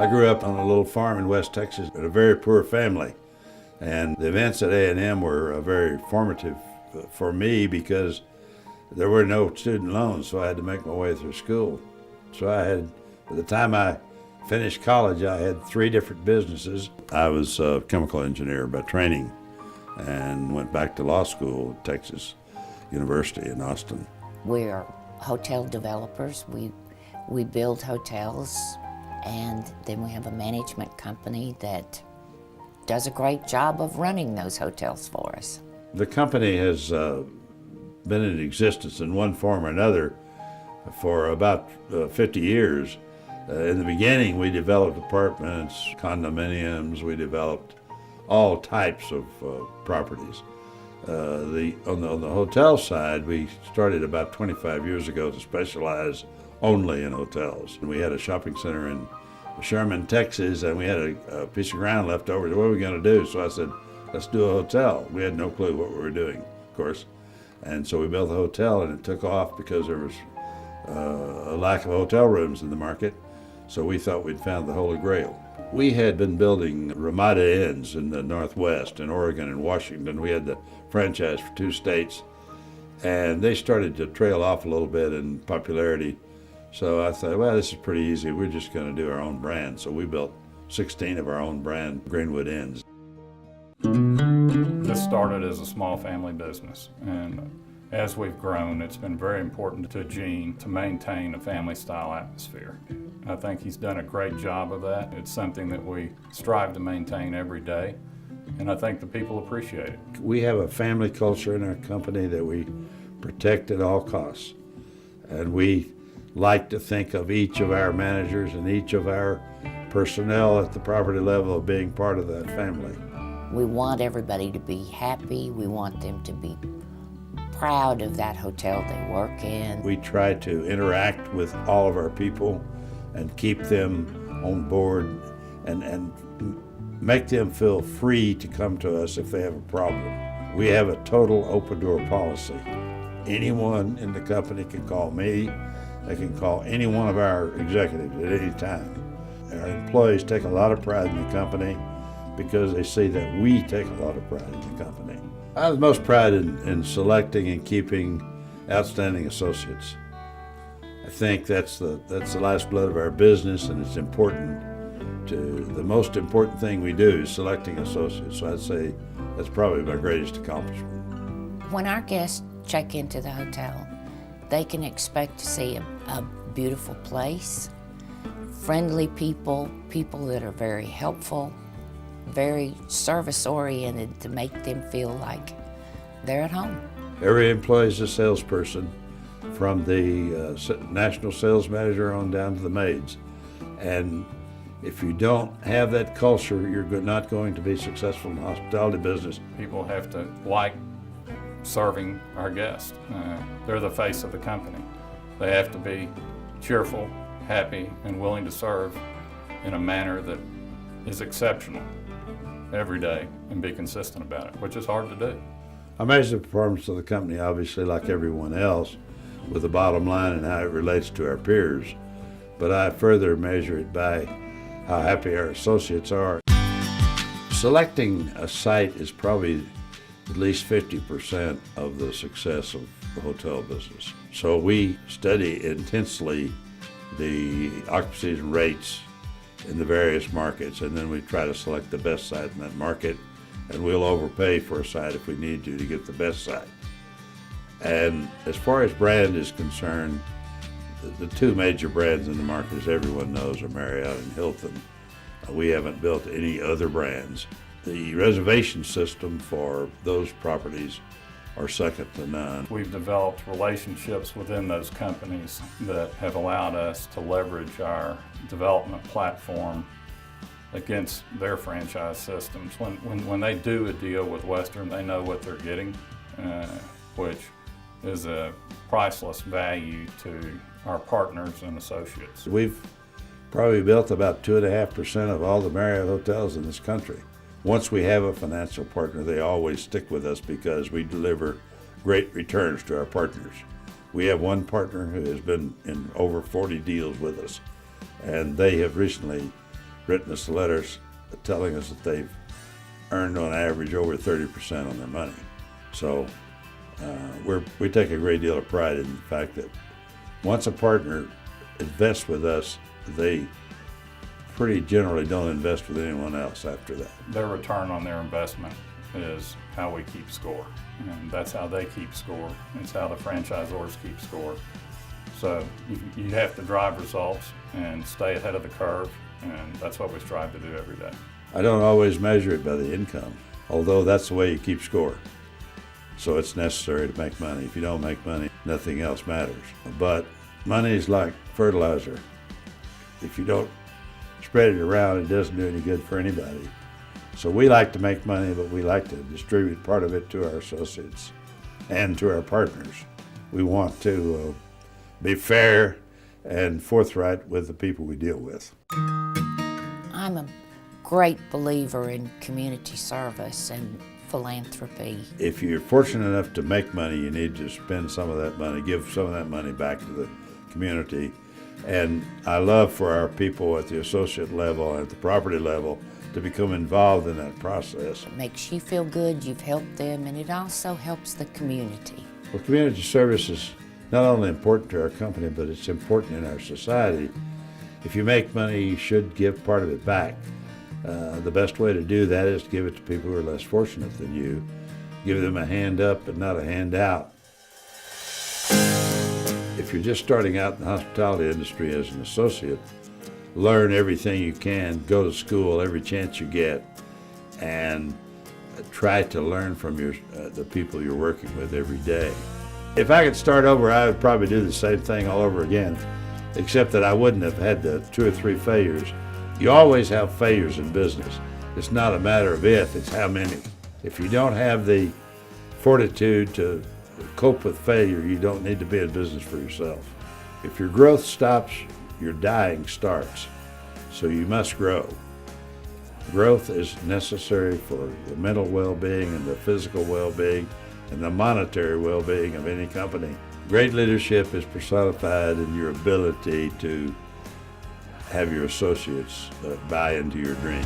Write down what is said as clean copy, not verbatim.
I grew up on a little farm in West Texas in a very poor family. And the events at A&M were very formative for me because there were no student loans, so I had to make my way through school. So by the time I finished college, I had 3 different businesses. I was a chemical engineer by training and went back to law school at Texas University in Austin. We're hotel developers. We build hotels, and then we have a management company that does a great job of running those hotels for us. The company has been in existence in one form or another for about 50 years. In the beginning, we developed apartments, condominiums, we developed all types of properties. On the hotel side, we started about 25 years ago to specialize only in hotels. We had a shopping center in Sherman, Texas, and we had a piece of ground left over. What are we going to do? So I said, let's do a hotel. We had no clue what we were doing, of course. And so we built a hotel, and it took off because there was a lack of hotel rooms in the market. So we thought we'd found the Holy Grail. We had been building Ramada Inns in the Northwest, in Oregon and Washington. We had the franchise for 2 states, and they started to trail off a little bit in popularity. So I thought, well, this is pretty easy. We're just going to do our own brand. So we built 16 of our own brand Greenwood Inns. This started as a small family business, and as we've grown, it's been very important to Gene to maintain a family-style atmosphere. I think he's done a great job of that. It's something that we strive to maintain every day, and I think the people appreciate it. We have a family culture in our company that we protect at all costs, and we like to think of each of our managers and each of our personnel at the property level of being part of that family. We want everybody to be happy. We want them to be proud of that hotel they work in. We try to interact with all of our people and keep them on board and make them feel free to come to us if they have a problem. We have a total open door policy. Anyone in the company can call me. They can call any one of our executives at any time. Our employees take a lot of pride in the company because they see that we take a lot of pride in the company. I have the most pride in selecting and keeping outstanding associates. I think that's the lifeblood of our business, and it's important. The most important thing we do is selecting associates. So I'd say that's probably my greatest accomplishment. When our guests check into the hotel, they can expect to see a beautiful place, friendly people, people that are very helpful, very service-oriented to make them feel like they're at home. Every employee is a salesperson, from the national sales manager on down to the maids. And if you don't have that culture, you're not going to be successful in the hospitality business. People have to like serving our guests. They're the face of the company. They have to be cheerful, happy, and willing to serve in a manner that is exceptional every day and be consistent about it, which is hard to do. I measure the performance of the company, obviously, like everyone else, with the bottom line and how it relates to our peers. But I further measure it by how happy our associates are. Selecting a site is probably at least 50% of the success of the hotel business. So we study intensely the occupancy rates in the various markets, and then we try to select the best site in that market, and we'll overpay for a site if we need to get the best site. And as far as brand is concerned, the 2 major brands in the market, as everyone knows, are Marriott and Hilton. We haven't built any other brands. The reservation system for those properties are second to none. We've developed relationships within those companies that have allowed us to leverage our development platform against their franchise systems. When they do a deal with Western, they know what they're getting, which is a priceless value to our partners and associates. We've probably built about 2.5% of all the Marriott hotels in this country. Once we have a financial partner, they always stick with us because we deliver great returns to our partners. We have one partner who has been in over 40 deals with us, and they have recently written us letters telling us that they've earned on average over 30% on their money. So we take a great deal of pride in the fact that once a partner invests with us, they pretty generally don't invest with anyone else after that. Their return on their investment is how we keep score, and that's how they keep score. It's how the franchisors keep score. So you have to drive results and stay ahead of the curve, and that's what we strive to do every day. I don't always measure it by the income, although that's the way you keep score. So it's necessary to make money. If you don't make money, nothing else matters. But money is like fertilizer. If you don't spread it around, it doesn't do any good for anybody. So we like to make money, but we like to distribute part of it to our associates and to our partners. We want to be fair and forthright with the people we deal with. I'm a great believer in community service and philanthropy. If you're fortunate enough to make money, you need to spend some of that money, give some of that money back to the community. And I love for our people at the associate level and at the property level to become involved in that process. It makes you feel good, you've helped them, and it also helps the community. Well, community service is not only important to our company, but it's important in our society. If you make money, you should give part of it back. The best way to do that is to give it to people who are less fortunate than you. Give them a hand up, but not a handout. If you're just starting out in the hospitality industry as an associate, learn everything you can, go to school every chance you get, and try to learn from the people you're working with every day. If I could start over, I would probably do the same thing all over again, except that I wouldn't have had the 2 or 3 failures. You always have failures in business. It's not a matter of if, it's how many. If you don't have the fortitude to cope with failure, you don't need to be in business for yourself. If your growth stops, your dying starts. So you must grow. Growth is necessary for the mental well-being and the physical well-being and the monetary well-being of any company. Great leadership is personified in your ability to have your associates buy into your dream.